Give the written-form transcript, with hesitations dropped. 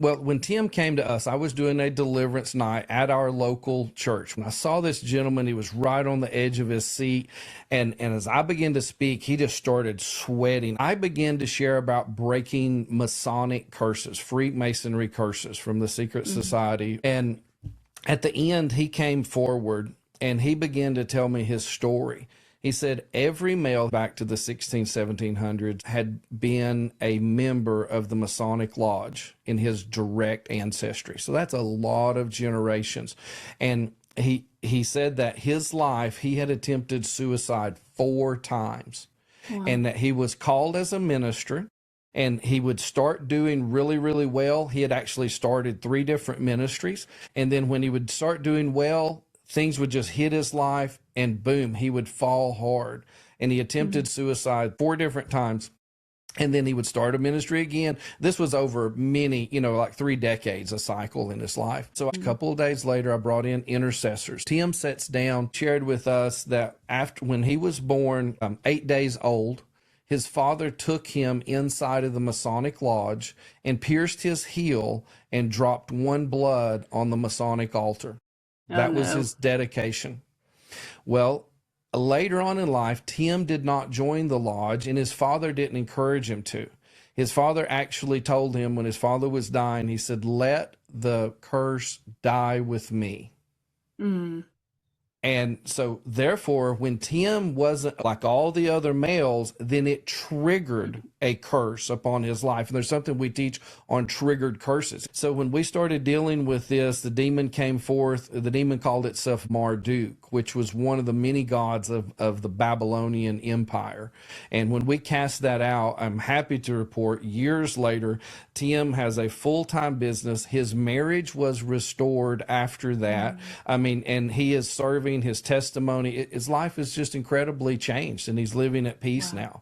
Well, when Tim came to us, I was doing a deliverance night at our local church. When I saw this gentleman, he was right on the edge of his seat. And as I began to speak, he just started sweating. I began to share about breaking Masonic curses, freemasonry curses from the secret society. And at the end, he came forward and he began to tell me his story. He said every male back to the 1700s had been a member of the Masonic Lodge in his direct ancestry. So that's a lot of generations. And he said that his life, he had attempted suicide 4 times. Wow. And that he was called as a minister and he would start doing really, really well. He had actually started 3 different ministries. And then when he would start doing well, things would just hit his life and boom, he would fall hard. And he attempted suicide 4 different times. And then he would start a ministry again. This was over many, like 3 decades, a cycle in his life. So a couple of days later, I brought in intercessors. Tim sits down, shared with us that when he was born, 8 days old, his father took him inside of the Masonic Lodge and pierced his heel and dropped 1 blood on the Masonic altar. That was his dedication. Well, later on in life, Tim did not join the lodge, and his father didn't encourage him to. His father actually told him when his father was dying, he said, "Let the curse die with me." And so therefore, when Tim wasn't like all the other males, then it triggered a curse upon his life. And there's something we teach on triggered curses. So when we started dealing with this, the demon came forth. The demon called itself Marduk, which was one of the many gods of the Babylonian Empire. And when we cast that out, I'm happy to report years later, Tim has a full-time business. His marriage was restored after that. I mean, and he is serving his testimony. His life is just incredibly changed, and he's living at peace now.